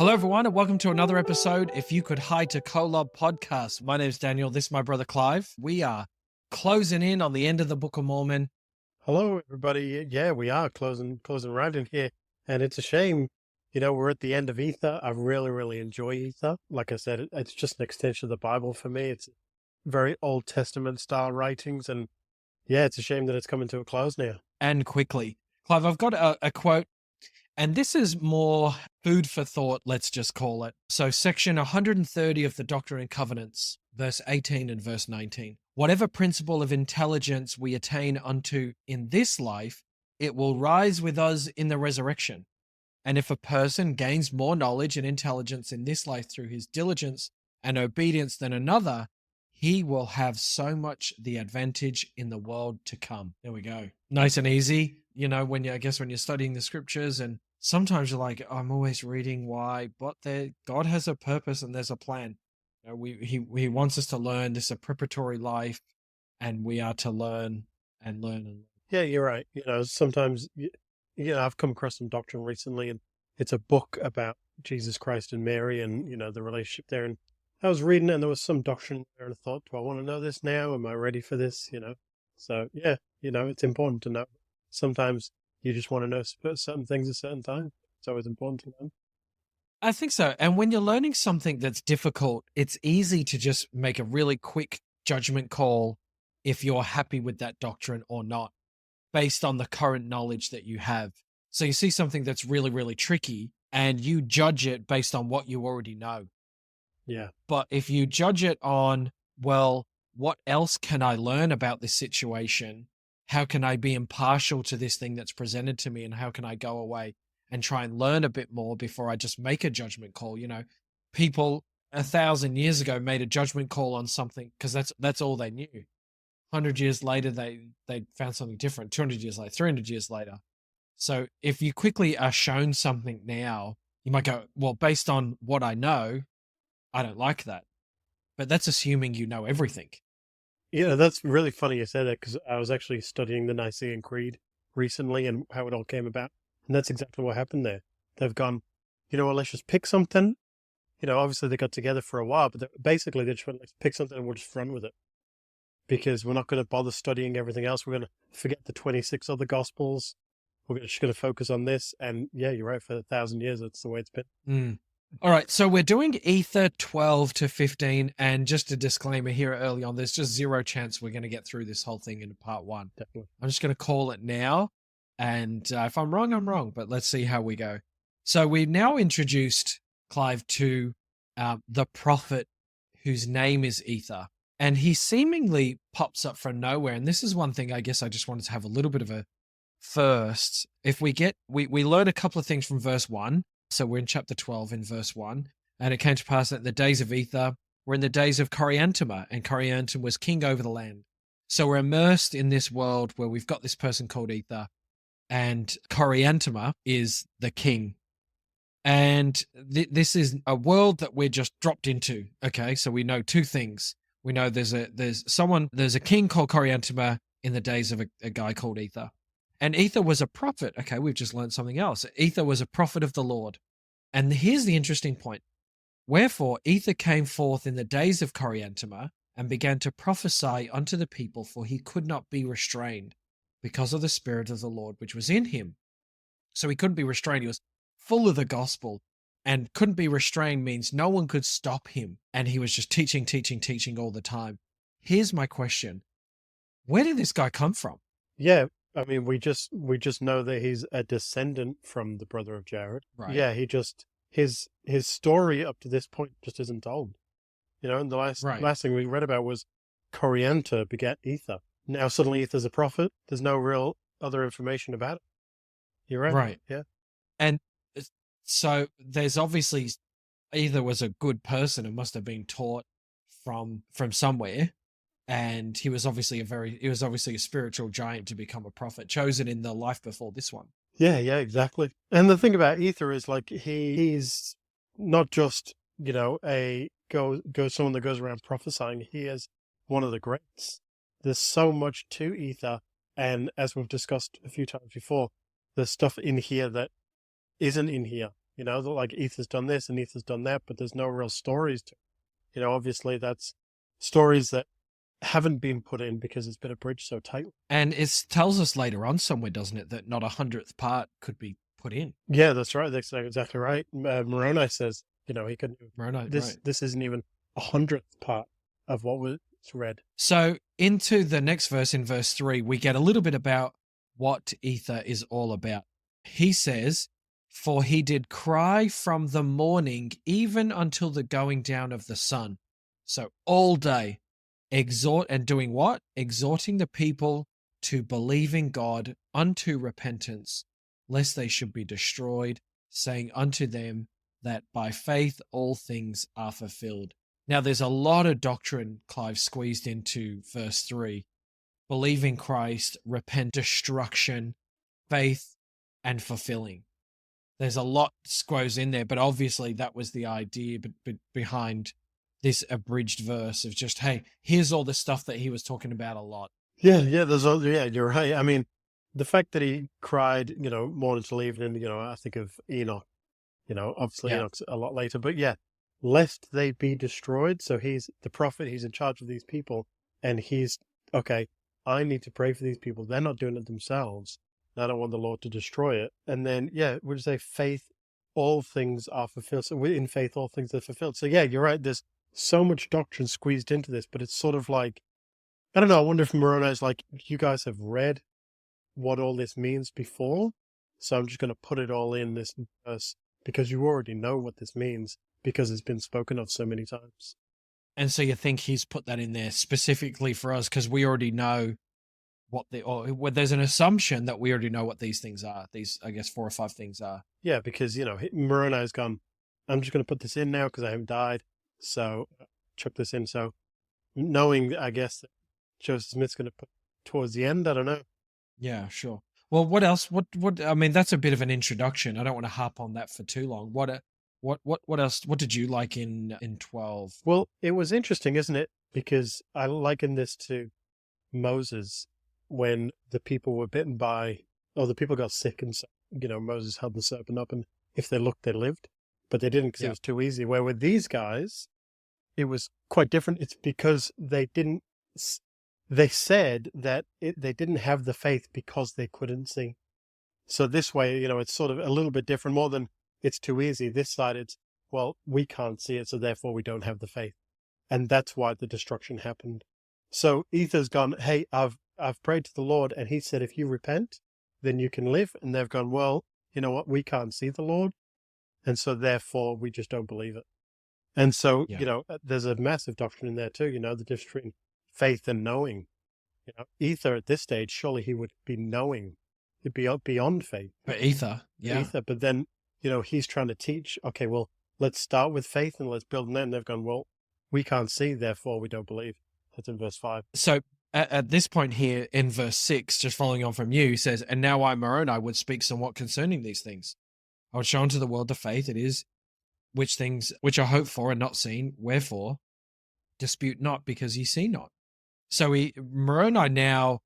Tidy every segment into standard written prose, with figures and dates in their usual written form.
Hello, everyone, and welcome to another episode. If you could hide to Kolob podcast. My name's Daniel. This is my brother Clive. We are closing in on the end of the Book of Mormon. Hello, everybody. Yeah, we are closing right in here, and it's a shame. We're at the end of Ether. I really enjoy Ether. Like I said, it's just an extension of the Bible for me. It's very Old Testament style writings, and yeah, it's a shame that it's coming to a close now. And quickly, Clive, I've got a quote, and this is more food for thought, let's just call it. So, section 130 of the Doctrine and Covenants, verse 18 and verse 19. Whatever principle of intelligence we attain unto in this life, it will rise with us in the resurrection. And if a person gains more knowledge and intelligence in this life through his diligence and obedience than another, he will have so much the advantage in the world to come. There we go. Nice and easy. When you're studying the scriptures, and sometimes you're like, I'm always reading why, but God has a purpose and there's a plan. He wants us to learn. This is a preparatory life, and we are to learn and learn and learn. Yeah, you're right. Sometimes, I've come across some doctrine recently, and it's a book about Jesus Christ and Mary and, the relationship there. And I was reading it, and there was some doctrine there, and I thought, do I want to know this now? Am I ready for this? So yeah, it's important to know. Sometimes you just want to know certain things at a certain time. It's always important to learn. I think so. And when you're learning something that's difficult, it's easy to just make a really quick judgment call if you're happy with that doctrine or not, based on the current knowledge that you have. So you see something that's really tricky and you judge it based on what you already know. Yeah. But if you judge it on, well, what else can I learn about this situation? How can I be impartial to this thing that's presented to me? And how can I go away and try and learn a bit more before I just make a judgment call? People 1,000 years ago made a judgment call on something because that's all they knew. 100 years later, they found something different. 200 years later, 300 years later. So if you quickly are shown something now, you might go, well, based on what I know, I don't like that. But that's assuming you know everything. That's really funny you say that, because I was actually studying the Nicene Creed recently and how it all came about. And that's exactly what happened there. They've gone, well, let's just pick something. Obviously they got together for a while, but basically they just went, let's pick something and we'll just run with it. Because we're not going to bother studying everything else. We're going to forget the 26 other Gospels. We're just going to focus on this. And yeah, you're right. For 1,000 years, that's the way it's been. All right. So we're doing Ether 12 to 15. And just a disclaimer here early on, there's just zero chance we're going to get through this whole thing in part one. Definitely. I'm just going to call it now. And if I'm wrong, I'm wrong. But let's see how we go. So we've now introduced Clive to the prophet whose name is Ether. And he seemingly pops up from nowhere. And this is one thing I guess I just wanted to have a little bit of a first. If we learn a couple of things from verse 1. So we're in chapter 12 in verse 1. And it came to pass that the days of Ether were in the days of Coriantumr, and Coriantumr was king over the land. So we're immersed in this world where we've got this person called Ether, and Coriantumr is the king. And this is a world that we're just dropped into. Okay, so we know two things. We know there's a king called Coriantumr in the days of a guy called Ether. And Ether was a prophet. Okay, we've just learned something else. Ether was a prophet of the Lord. And here's the interesting point. Wherefore Ether came forth in the days of Coriantumr and began to prophesy unto the people, for he could not be restrained because of the Spirit of the Lord which was in him. So he couldn't be restrained. He was full of the gospel. And couldn't be restrained means no one could stop him. And he was just teaching all the time. Here's my question. Where did this guy come from? Yeah, I mean, we just know that he's a descendant from the brother of Jared. Right. Yeah, his story up to this point just isn't told. And the last thing we read about was Coriantumr begat Ether. Now suddenly Ether's a prophet. There's no real other information about it. You're right. Right. Yeah. And so there's obviously Ether was a good person and must have been taught from somewhere. And he was obviously a spiritual giant to become a prophet, chosen in the life before this one. Yeah, exactly. And the thing about Ether is, like, he's not just, someone that goes around prophesying. He is one of the greats. There's so much to Ether. And as we've discussed a few times before, there's stuff in here that isn't in here. You know, like Ether's done this and Ether's done that, but there's no real stories to it. You know, obviously that's stories that haven't been put in because it's been abridged so tightly. And it tells us later on somewhere, doesn't it, that not 100th part could be put in. Yeah, that's right. That's exactly right. Moroni says, you know, he couldn't. Right, This right. this isn't even 100th part of what was read. So into the next verse, in verse 3, we get a little bit about what Ether is all about. He says, "For he did cry from the morning even until the going down of the sun." So all day, exhort and doing what? Exhorting the people to believe in God unto repentance, lest they should be destroyed, saying unto them that by faith all things are fulfilled. Now, there's a lot of doctrine, Clive, squeezed into verse 3. Believe in Christ, repent, destruction, faith, and fulfilling. There's a lot squoze in there, but obviously that was the idea behind this abridged verse of just, hey, here's all the stuff that he was talking about a lot. Yeah, you're right. I mean, the fact that he cried, you know, morning till evening, you know, I think of Enoch, you know, obviously Yeah. Enoch's a lot later, but yeah, lest they be destroyed. So he's the prophet, he's in charge of these people, and he's, okay, I need to pray for these people. They're not doing it themselves. I don't want the Lord to destroy it. And then, yeah, would you say faith, all things are fulfilled. So in faith, all things are fulfilled. So yeah, you're right. There's so much doctrine squeezed into this, but it's sort of like, I don't know. I wonder if Moroni's like, you guys have read what all this means before, so I'm just going to put it all in this verse because you already know what this means because it's been spoken of so many times. And so you think he's put that in there specifically for us because we already know or there's an assumption that we already know what these things are. These, I guess, 4 or 5 things are. Yeah, because, you know, Moroni's gone, I'm just going to put this in now because I haven't died, so chuck this in. So knowing, I guess, that Joseph Smith's going to put towards the end, I don't know. Yeah, sure. Well, what else? What? I mean, that's a bit of an introduction. I don't want to harp on that for too long. What else? What did you like in 12? Well, it was interesting, isn't it? Because I liken this to Moses when the people were bitten by, oh, the people got sick, and so, you know, Moses held the serpent up, and if they looked, they lived, but they didn't because it was too easy. Where with these guys, it was quite different. It's because they didn't. They said that they didn't have the faith because they couldn't see. So this way, you know, it's sort of a little bit different. More than it's too easy. This side, it's, well, we can't see it, so therefore we don't have the faith, and that's why the destruction happened. So Ether's gone, hey, I've prayed to the Lord, and he said, if you repent, then you can live. And they've gone, well, you know what? We can't see the Lord, and so therefore we just don't believe it. And so, you know, there's a massive doctrine in there too, you know, the difference between faith and knowing. You know, Ether at this stage, surely he would be knowing. It'd be beyond faith. But Ether, Ether, but then, you know, he's trying to teach, okay, well, let's start with faith and let's build on that. And they've gone, well, we can't see, therefore we don't believe. That's in verse 5. So at this point here in verse 6, just following on from you, he says, "And now I, Moroni, would speak somewhat concerning these things. I would show unto the world the faith it is, which things which are hoped for and not seen. Wherefore, dispute not, because ye see not." So Moroni now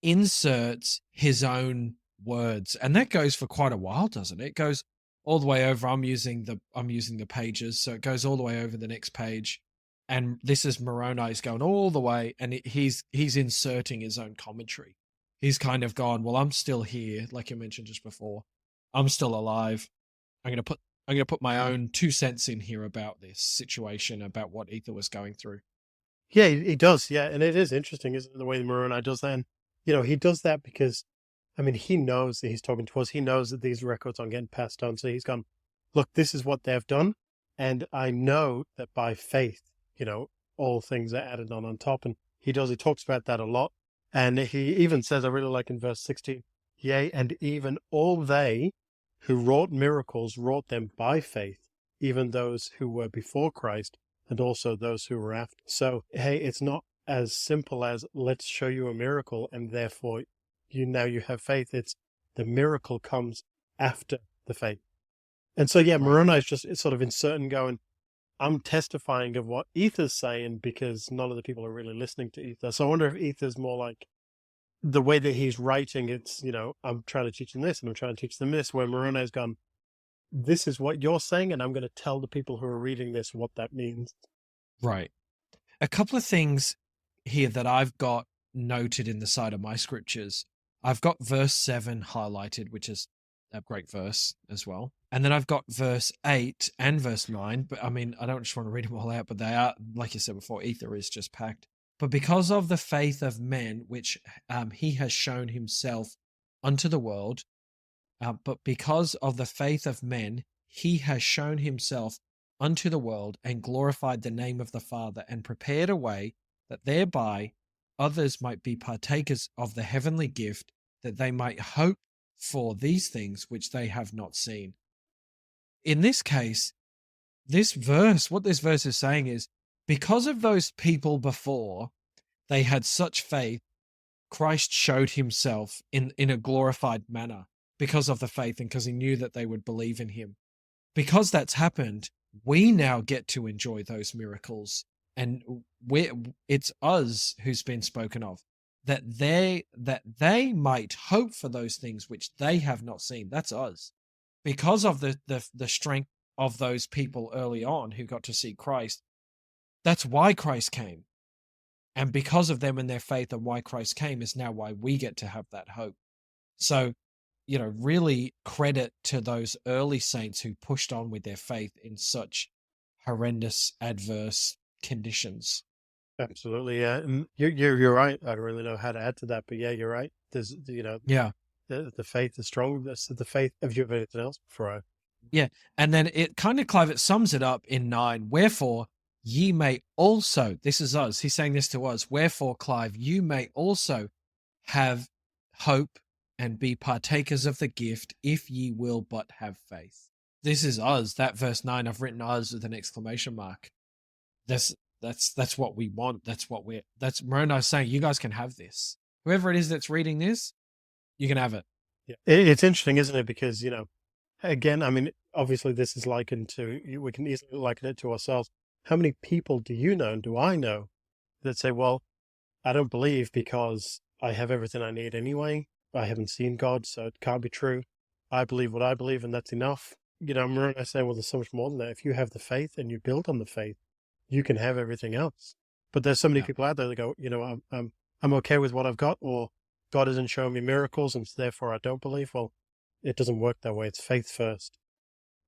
inserts his own words, and that goes for quite a while, doesn't it? It goes all the way over. I'm using the pages, so it goes all the way over the next page. And this is Moroni's going all the way, and he's inserting his own commentary. He's kind of gone, well, I'm still here, like you mentioned just before. I'm still alive. I'm gonna put my own 2 cents in here about this situation, about what Ether was going through. Yeah, he does. Yeah, and it is interesting, isn't it, the way Moroni does that? And, you know, he does that because, I mean, he knows that he's talking to us. He knows that these records aren't getting passed on. So he's gone, look, this is what they've done. And I know that by faith, you know, all things are added on top. And he talks about that a lot. And he even says, I really like in verse 16, yea, and even all they who wrought miracles wrought them by faith, even those who were before Christ, and also those who were after. So, hey, it's not as simple as let's show you a miracle and therefore you have faith. It's the miracle comes after the faith. And so, yeah, Moroni is just sort of inserting, going, I'm testifying of what Ether's saying because none of the people are really listening to Ether. So I wonder if Ether's more like the way that he's writing, it's, you know, I'm trying to teach them this and I'm trying to teach them this, where Moroni's gone, this is what you're saying, and I'm going to tell the people who are reading this what that means. Right. A couple of things here that I've got noted in the side of my scriptures. I've got verse 7 highlighted, which is a great verse as well. And then I've got verse 8 and verse 9. But I mean, I don't just want to read them all out, but they are, like you said before, ether is just packed. But because of the faith of men, which he has shown himself unto the world, but because of the faith of men, he has shown himself unto the world and glorified the name of the Father and prepared a way that thereby others might be partakers of the heavenly gift, that they might hope for these things which they have not seen. In this case, what this verse is saying is, because of those people before, they had such faith, Christ showed himself in a glorified manner because of the faith and because he knew that they would believe in him. Because that's happened, we now get to enjoy those miracles, and it's us who's been spoken of, that they might hope for those things which they have not seen. That's us. Because of the strength of those people early on who got to see Christ, that's why Christ came. And because of them and their faith and why Christ came is now why we get to have that hope. So, really credit to those early saints who pushed on with their faith in such horrendous, adverse conditions. Absolutely, yeah. And you're right. I don't really know how to add to that, but yeah, you're right. There's, Yeah. the faith is strong. That's the faith. Have you ever anything else before? Yeah. And then it kind of, Clive, it sums it up in 9. Wherefore, ye may also, this is us, he's saying this to us, wherefore, Clive, you may also have hope and be partakers of the gift if ye will but have faith. This is us. That verse 9, I've written us with an exclamation mark. That's what we want. That's Moroni saying, you guys can have this. Whoever it is that's reading this, you can have it. Yeah, it's interesting, isn't it? Because again, I mean, obviously, this is likened to. We can easily liken it to ourselves. How many people do you know and do I know that say, "Well, I don't believe because I have everything I need anyway. I haven't seen God, so it can't be true. I believe what I believe, and that's enough." Remember I say, well, there's so much more than that. If you have the faith and you build on the faith, you can have everything else. But there's so many Yeah. people out there that go, I'm okay with what I've got, or God isn't showing me miracles, and therefore I don't believe. Well, it doesn't work that way. It's faith first,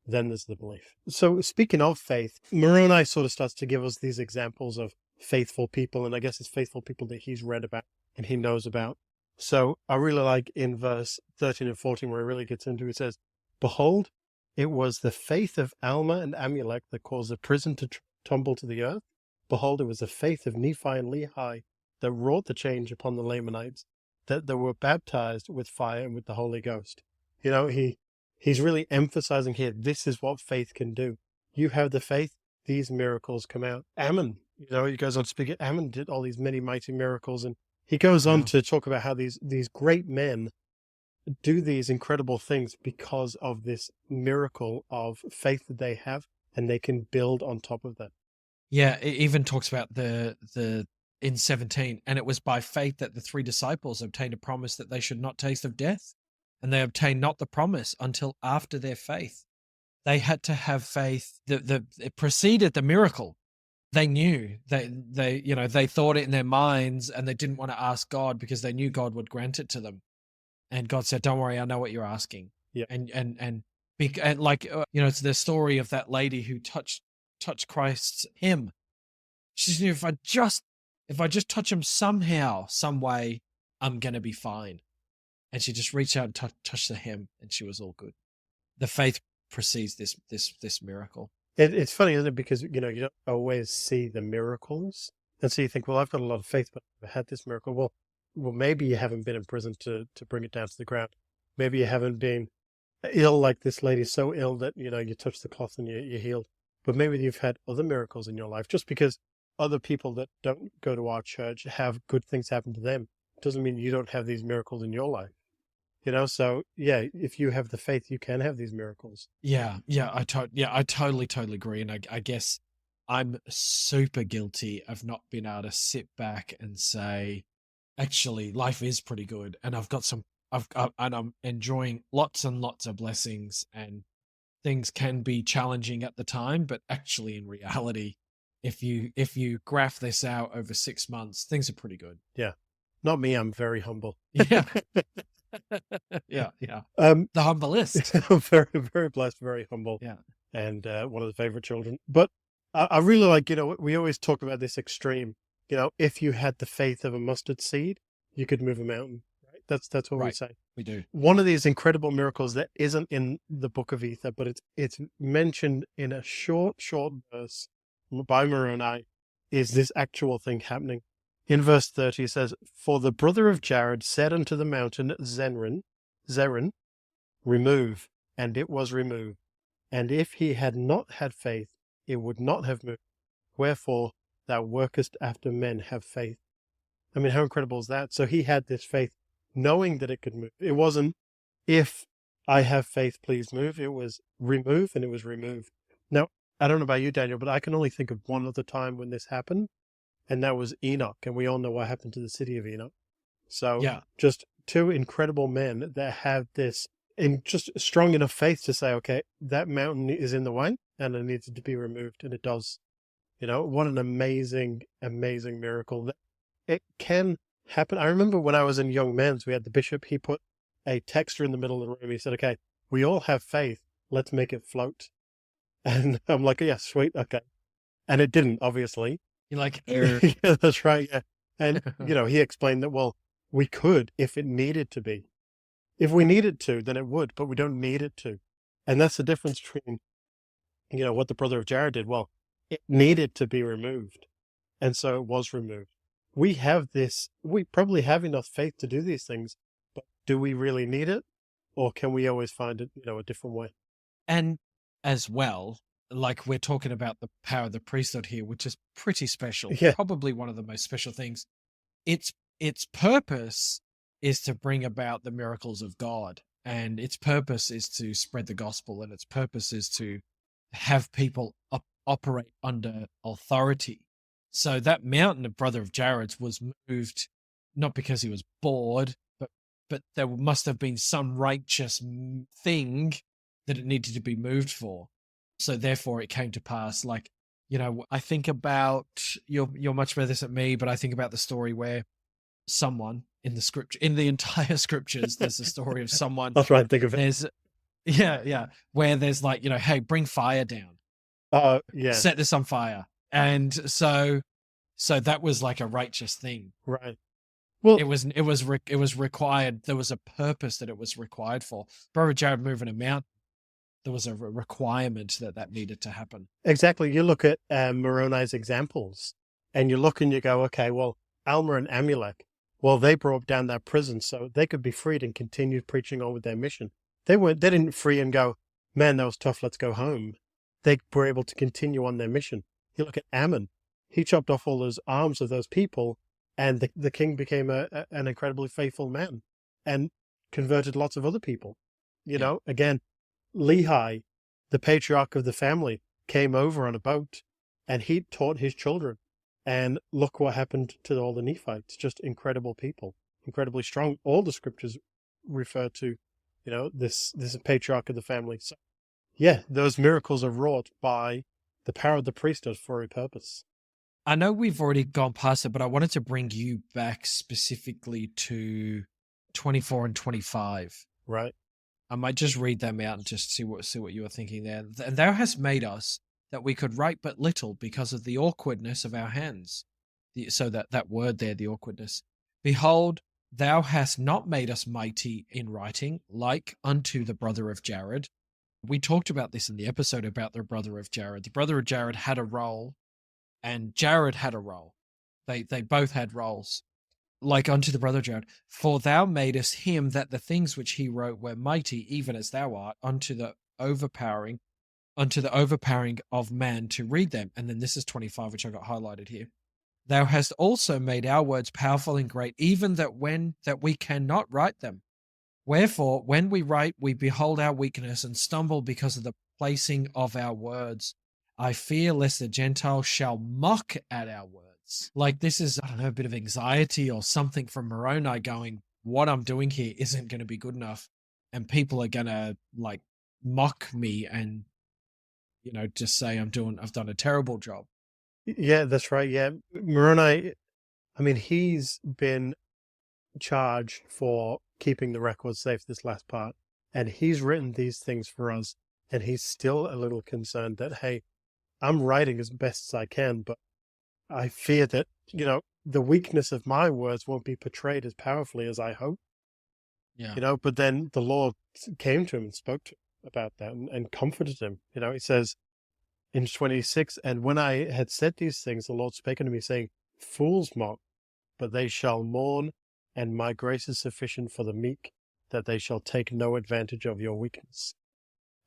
then there's the belief. So speaking of faith, Moroni sort of starts to give us these examples of faithful people, and I guess it's faithful people that he's read about and he knows about. So I really like in verse 13 and 14 where he really gets into it, it says, "Behold, it was the faith of Alma and Amulek that caused the prison to tumble to the earth. Behold, it was the faith of Nephi and Lehi that wrought the change upon the Lamanites, that they were baptized with fire and with the Holy Ghost." He's really emphasizing here, this is what faith can do. You have the faith, these miracles come out. Ammon, he goes on to speak. Ammon did all these many mighty miracles, and he goes on to talk about how these great men do these incredible things because of this miracle of faith that they have, and they can build on top of that. Yeah, it even talks about the in 17, and it was by faith that the 3 disciples obtained a promise that they should not taste of death, and they obtained not the promise until after their faith. They had to have faith. It preceded the miracle. They knew they thought it in their minds, and they didn't want to ask God because they knew God would grant it to them. And God said, "Don't worry, I know what you're asking." Yeah. And like it's the story of that lady who touched Christ's hem. She just knew, if I just touch him somehow, some way, I'm gonna be fine. And she just reached out and touched the hem, and she was all good. The faith precedes this miracle. It's funny, isn't it? Because you don't always see the miracles, and so you think, well, I've got a lot of faith, but I've had this miracle. Well, maybe you haven't been in prison to bring it down to the ground. Maybe you haven't been ill like this lady, so ill that you touch the cloth and you're healed. But maybe you've had other miracles in your life. Just because other people that don't go to our church have good things happen to them doesn't mean you don't have these miracles in your life. So yeah, if you have the faith, you can have these miracles. Yeah, I totally agree, and I guess I'm super guilty of not being able to sit back and say, actually, life is pretty good, and and I'm enjoying lots and lots of blessings, and things can be challenging at the time, but actually in reality, if you graph this out over 6 months, things are pretty good. Yeah. Not me, I'm very humble. Yeah. Yeah, yeah. Um, The humblest. I'm very, very blessed, very humble, Yeah. and one of the favorite children. But I really like, we always talk about this extreme. If you had the faith of a mustard seed, you could move a mountain. Right? That's what we Right. say. We do. One of these incredible miracles that isn't in the book of Ether, but it's mentioned in a short verse by Moroni, is this actual thing happening. In verse 30, it says, "For the brother of Jared said unto the mountain Zerin, remove, and it was removed. And if he had not had faith, it would not have moved. Wherefore thou workest after men have faith." I mean, how incredible is that? So he had this faith knowing that it could move. It wasn't, if I have faith, please move. It was remove, and it was removed. Now, I don't know about you, Daniel, but I can only think of one other time when this happened, and that was Enoch. And we all know what happened to the city of Enoch. So Yeah. just two incredible men that have this, and just strong enough faith to say, okay, that mountain is in the way and it needs to be removed. And it does. What an amazing, amazing miracle. That it can happen. I remember when I was in Young Men's, we had the bishop, he put a texter in the middle of the room. He said, okay, we all have faith. Let's make it float. And I'm like, yeah, sweet. Okay. And it didn't, obviously. You're like, Yeah, that's right. Yeah. And, he explained that, well, we could if it needed to be. If we needed to, then it would, but we don't need it to. And that's the difference between, what the brother of Jared did. Well, it needed to be removed. And so it was removed. We probably have enough faith to do these things, but do we really need it? Or can we always find it, a different way? and as well, like we're talking about the power of the priesthood here, which is pretty special, Yeah. probably one of the most special things. Its purpose is to bring about the miracles of God, and its purpose is to spread the gospel, and its purpose is to have people operate under authority. So that mountain of brother of Jared's was moved not because he was bored, but there must have been some righteous thing that it needed to be moved for. So therefore it came to pass. Like, I think about, you're much better than me, but I think about the story where someone in the scripture, in the entire scriptures, there's a story of someone. I'll try and think of it. There's, yeah, where there's like, hey, bring fire down. Yeah. Set this on fire. And so that was like a righteous thing. Right. Well, it was required. There was a purpose that it was required for. Brother Jared moving a mountain, there was a requirement that needed to happen. Exactly. You look at Moroni's examples, and you look and you go, okay, well, Alma and Amulek, well, they brought down that prison so they could be freed and continued preaching on with their mission. They didn't free and go, man, that was tough, let's go home. They were able to continue on their mission. You look at Ammon, he chopped off all those arms of those people, and the king became an incredibly faithful man and converted lots of other people. Again, Lehi, the patriarch of the family, came over on a boat and he taught his children. And look what happened to all the Nephites. Just incredible people, incredibly strong. All the scriptures refer to, this patriarch of the family. So, yeah, those miracles are wrought by the power of the priesthood for a purpose. I know we've already gone past it, but I wanted to bring you back specifically to 24 and 25. Right. I might just read them out and just see what you were thinking there. And thou hast made us that we could write but little because of the awkwardness of our hands. So that word there, the awkwardness. Behold, thou hast not made us mighty in writing, like unto the brother of Jared. We talked about this in the episode about the brother of Jared. The brother of Jared had a role, and Jared had a role. They both had roles. Like unto the brother of Jared, for thou madest him that the things which he wrote were mighty, even as thou art, unto the overpowering of man to read them. And then this is 25, which I got highlighted here. Thou hast also made our words powerful and great, even that we cannot write them. Wherefore, when we write, we behold our weakness and stumble because of the placing of our words. I fear lest the Gentiles shall mock at our words. Like this is, I don't know, a bit of anxiety or something from Moroni going, what I'm doing here isn't going to be good enough. And people are going to like mock me and, just say I've done a terrible job. Yeah, that's right. Yeah, Moroni. I mean, he's been charged for keeping the record safe this last part, and he's written these things for us, and he's still a little concerned that, hey, I'm writing as best as I can, but I fear that, the weakness of my words won't be portrayed as powerfully as I hope, Yeah. but then the Lord came to him and spoke to him about that and comforted him. He says in 26, and when I had said these things, the Lord spake unto me, saying, Fools mock, but they shall mourn, and my grace is sufficient for the meek, that they shall take no advantage of your weakness.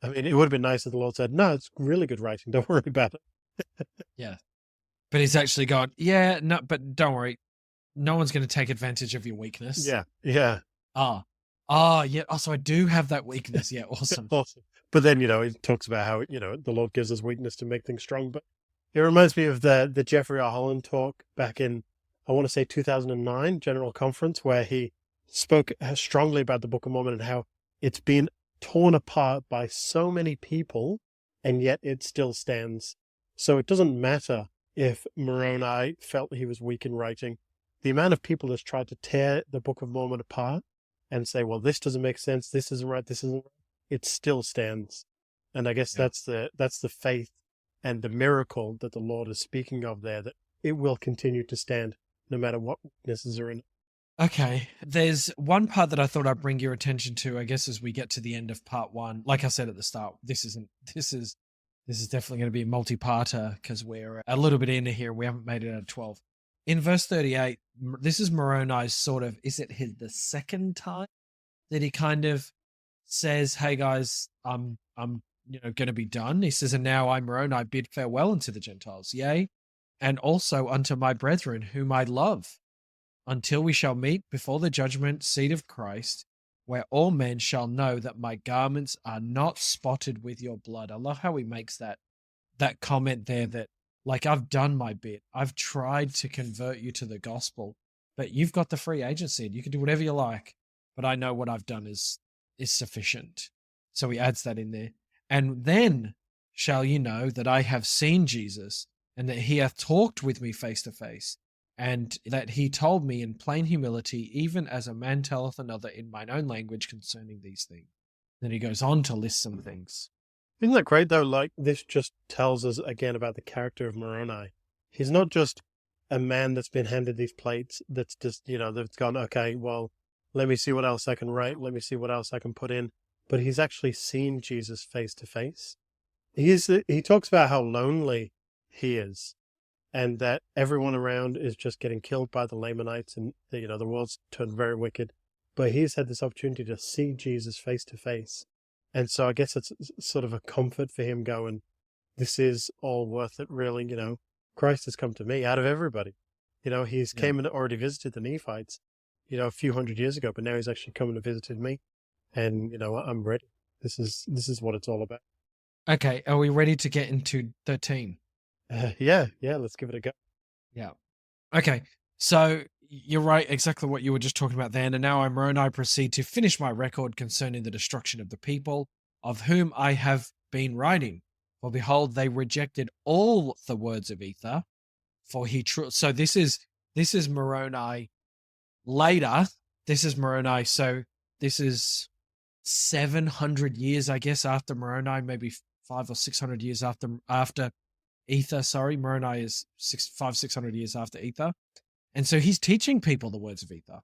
I mean, it would have been nice if the Lord said, no, it's really good writing, don't worry about it. Yeah. But he's actually gone, yeah, no, but don't worry. No one's going to take advantage of your weakness. Yeah, yeah. Yeah. Oh, so I do have that weakness. Yeah, awesome. Awesome. But then, it talks about how, the Lord gives us weakness to make things strong. But it reminds me of the Jeffrey R. Holland talk back in, I want to say 2009 General Conference, where he spoke strongly about the Book of Mormon and how it's been torn apart by so many people, and yet it still stands. So it doesn't matter if Moroni felt he was weak in writing. The amount of people that's tried to tear the Book of Mormon apart and say, well, this doesn't make sense, this isn't right, this isn't right, it still stands. And I guess that's the faith and the miracle that the Lord is speaking of there, that it will continue to stand no matter what weaknesses are in it. Okay. There's one part that I thought I'd bring your attention to, I guess, as we get to the end of part one. Like I said at the start, this is definitely going to be a multi-parter because we're a little bit into here. We haven't made it out of 12. In verse 38, this is Moroni's sort of, is it the second time that he kind of says, hey guys, I'm going to be done. He says, and now I, Moroni, bid farewell unto the Gentiles, yea, and also unto my brethren whom I love, until we shall meet before the judgment seat of Christ, where all men shall know that my garments are not spotted with your blood. I love how he makes that comment there, that like, I've done my bit. I've tried to convert you to the gospel, but you've got the free agency and you can do whatever you like. But I know what I've done is sufficient. So he adds that in there. And then shall you know that I have seen Jesus, and that he hath talked with me face to face, and that he told me in plain humility, even as a man telleth another in mine own language concerning these things. Then he goes on to list some things. Isn't that great, though? Like, this just tells us again about the character of Moroni. He's not just a man that's been handed these plates that's just, that's gone, okay, well, let me see what else I can write. Let me see what else I can put in. But he's actually seen Jesus face to face. He talks about how lonely he is, and that everyone around is just getting killed by the Lamanites, and the world's turned very wicked. But he's had this opportunity to see Jesus face to face. And so I guess it's sort of a comfort for him going, this is all worth it, really. Christ has come to me out of everybody. He's came and already visited the Nephites, a few hundred years ago, but now he's actually come and visited me. And, I'm ready. This is what it's all about. Okay, are we ready to get into 13? Yeah, let's give it a go. Yeah. Okay, so you're right, exactly what you were just talking about then. And now I, Moroni, proceed to finish my record concerning the destruction of the people, of whom I have been writing. For behold, they rejected all the words of Ether, for he so this is Moroni later. This is Moroni, so this is 700 years, I guess, after Moroni, maybe 500 or 600 years after Ether. Sorry, Moroni is 600 years after Ether. And so he's teaching people the words of Ether.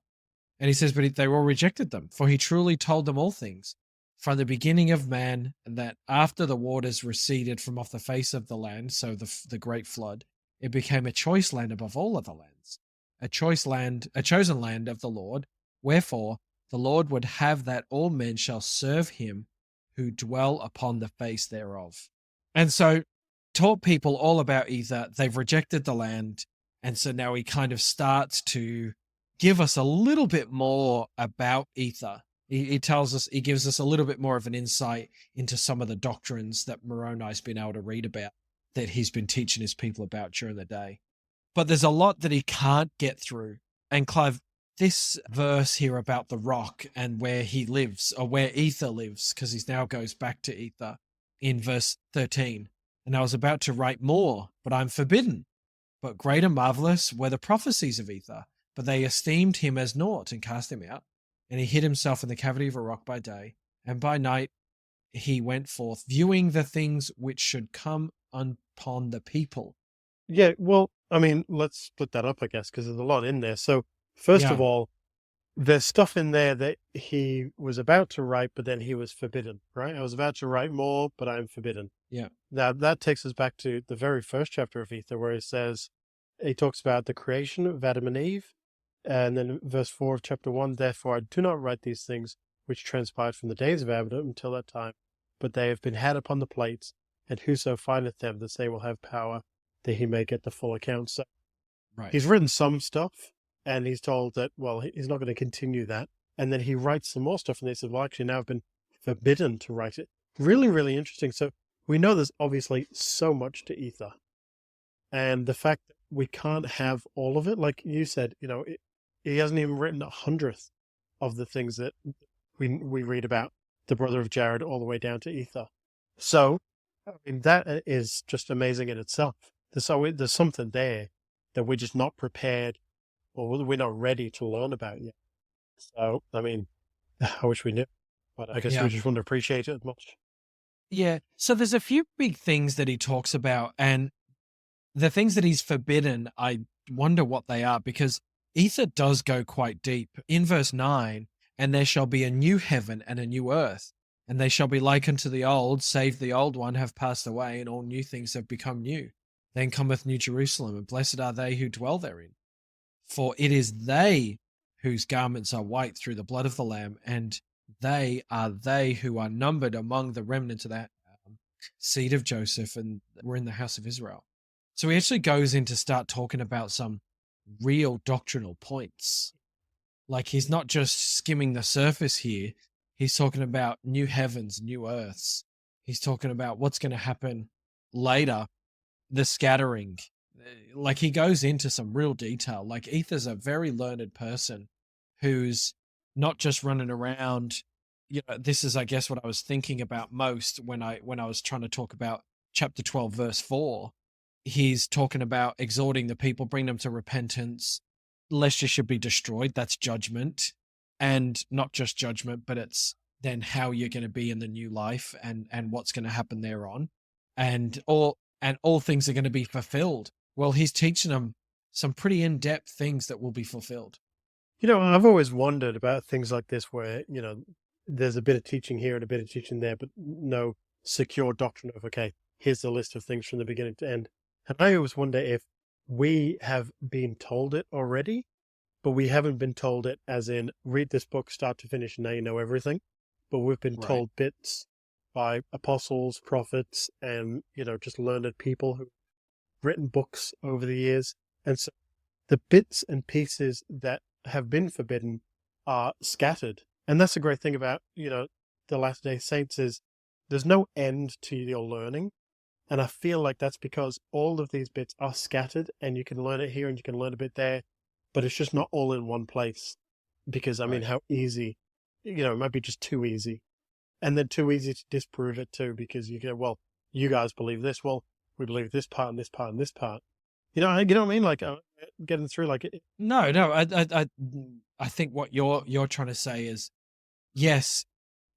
And he says, but they all rejected them, for he truly told them all things from the beginning of man, and that after the waters receded from off the face of the land, so the great flood, it became a choice land above all other lands, a chosen land of the Lord. Wherefore the Lord would have that all men shall serve him who dwell upon the face thereof. And so taught people all about Ether. They've rejected the land. And so now he kind of starts to give us a little bit more about Ether. He tells us, he gives us a little bit more of an insight into some of the doctrines that Moroni's been able to read about, that he's been teaching his people about during the day. But there's a lot that he can't get through. And Clive, this verse here about the rock and where he lives, or where Ether lives, because he now goes back to Ether in verse 13. And I was about to write more, but I'm forbidden. But great and marvelous were the prophecies of Ether, but they esteemed him as naught and cast him out. And he hid himself in the cavity of a rock by day, and by night he went forth, viewing the things which should come upon the people. Yeah, well, I mean, let's split that up, I guess, because there's a lot in there. So, first of Yeah, all, there's stuff in there that he was about to write, but then he was forbidden, right? I was about to write more, but I'm forbidden. yeah, Now, that takes us back to the very first chapter of Ether, where he talks about the creation of Adam and Eve. And then verse 4 of chapter 1, therefore I do not write these things which transpired from the days of Adam until that time, but they have been had upon the plates, and whoso findeth them, the same will have power, that he may get the full account. So right. he's written some stuff, and he's told that, well, he's not going to continue that. And then he writes some more stuff, and they said, well, actually, now I've been forbidden to write it. Really, really interesting. So we know there's obviously so much to Ether. And the fact that we can't have all of it, like you said, he hasn't even written 100th of the things that we read about the brother of Jared all the way down to Ether. So, I mean, that is just amazing in itself. There's something there that we're just not prepared or we're not ready to learn about yet. So, I mean, I wish we knew, but I guess we Yeah. just wouldn't appreciate it as much. Yeah. So there's a few big things that he talks about, and the things that he's forbidden, I wonder what they are, because Ether does go quite deep. In verse 9, and there shall be a new heaven and a new earth, and they shall be like unto the old, save the old one have passed away, and all new things have become new. Then cometh New Jerusalem, and blessed are they who dwell therein. For it is they whose garments are white through the blood of the Lamb, and they are they who are numbered among the remnant of that seed of Joseph, and we're in the house of Israel. So he actually goes in to start talking about some real doctrinal points. Like he's not just skimming the surface here. He's talking about new heavens, new earths. He's talking about what's going to happen later, the scattering. Like he goes into some real detail. Like Ether's a very learned person who's not just running around. This is, I guess, what I was thinking about most when I was trying to talk about chapter 12, verse 4. He's talking about exhorting the people, bring them to repentance, lest you should be destroyed. That's judgment, and not just judgment, but it's then how you're going to be in the new life, and what's going to happen thereon, and all things are going to be fulfilled. Well, he's teaching them some pretty in-depth things that will be fulfilled. I've always wondered about things like this where, there's a bit of teaching here and a bit of teaching there, but no secure doctrine of, okay, here's the list of things from the beginning to end. And I always wonder if we have been told it already, but we haven't been told it as in read this book start to finish and now you know everything. But we've been Right. told bits by apostles, prophets, and, just learned people who've written books over the years. And so the bits and pieces that have been forbidden are scattered. And that's the great thing about, the Latter Day Saints is there's no end to your learning. And I feel like that's because all of these bits are scattered and you can learn it here and you can learn a bit there, but it's just not all in one place. Because, I mean, Right. how easy, it might be just too easy. And then too easy to disprove it too, because you go, well, you guys believe this. Well, we believe this part and this part and this part. You know what I mean? Like getting through like it. No. I think what you're trying to say is, yes,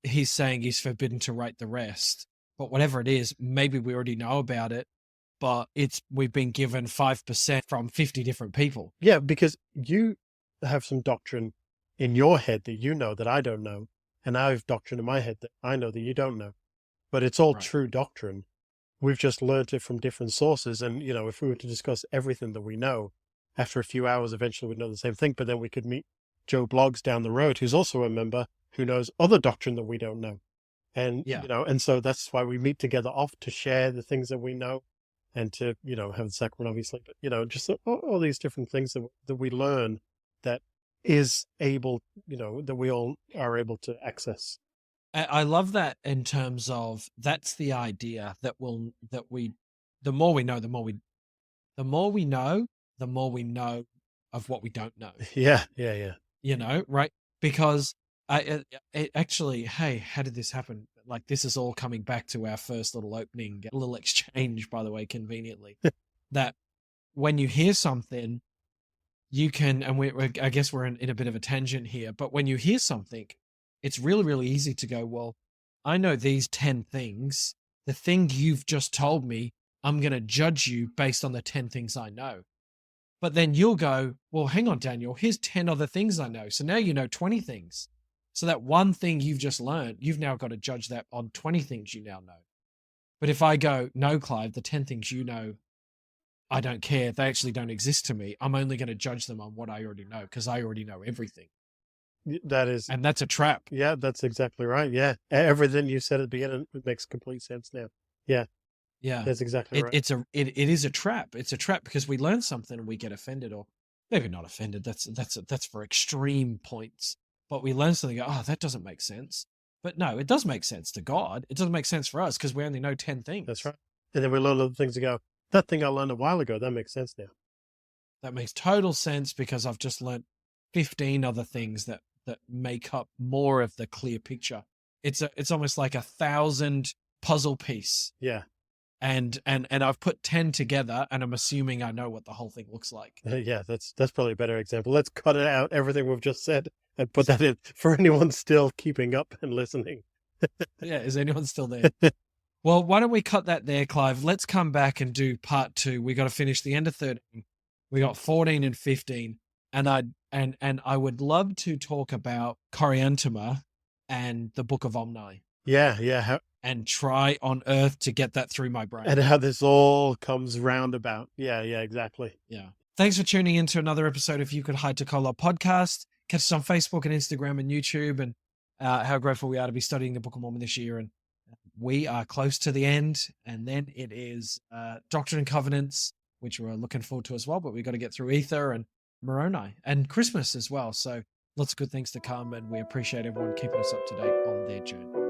he's saying he's forbidden to write the rest, but whatever it is, maybe we already know about it, but we've been given 5% from 50 different people. Yeah, because you have some doctrine in your head that you know that I don't know, and I have doctrine in my head that I know that you don't know. But it's all Right. true doctrine. We've just learned it from different sources, and if we were to discuss everything that we know, after a few hours, eventually we'd know the same thing. But then we could meet Joe Bloggs down the road, who's also a member, who knows other doctrine that we don't know. And Yeah. and so that's why we meet together off to share the things that we know and to, have the sacrament, obviously, but, just all these different things that we learn that is able, that we all are able to access. I love that in terms of that's the idea the more we know, the more we know of what we don't know. Yeah, yeah, yeah. right? Because it actually, hey, how did this happen? Like, this is all coming back to our first little opening, little exchange, by the way, conveniently. That when you hear something, you can, and I guess we're in a bit of a tangent here, but when you hear something, it's really, really easy to go, well, I know these 10 things. The thing you've just told me, I'm going to judge you based on the 10 things I know. But then you'll go, well, hang on, Daniel, here's 10 other things I know. So now you know 20 things. So that one thing you've just learned, you've now got to judge that on 20 things you now know. But if I go, no, Clive, the 10 things you know, I don't care. They actually don't exist to me. I'm only going to judge them on what I already know because I already know everything. That is, And that's a trap. yeah, that's exactly right. Yeah. Everything you said at the beginning makes complete sense now. Yeah. Yeah. That's exactly right. It is a trap. It's a trap because we learn something and we get offended, or maybe not offended. That's for extreme points. But we learn something, and go, oh, that doesn't make sense. But no, it does make sense to God. It doesn't make sense for us because we only know 10 things. That's right. And then we learn other things to go, that thing I learned a while ago, that makes sense now. That makes total sense because I've just learned 15 other things that make up more of the clear picture. It's almost like 1,000 puzzle piece. Yeah. And I've put 10 together, and I'm assuming I know what the whole thing looks like. Yeah, that's probably a better example. Let's cut it out, everything we've just said, and put that in for anyone still keeping up and listening. Yeah, is anyone still there? Well, why don't we cut that there, Clive? Let's come back and do part 2. We got to finish the end of 13. We got 14 and 15, and I would love to talk about Coriantoma and the Book of Omni. Yeah. And try on earth to get that through my brain. And how this all comes roundabout. Yeah, exactly. Yeah. Thanks for tuning in to another episode of You Could Hide to Color podcast. Catch us on Facebook and Instagram and YouTube, and how grateful we are to be studying the Book of Mormon this year. And we are close to the end. And then it is Doctrine and Covenants, which we're looking forward to as well. But we've got to get through Ether and Moroni and Christmas as well. So lots of good things to come. And we appreciate everyone keeping us up to date on their journey.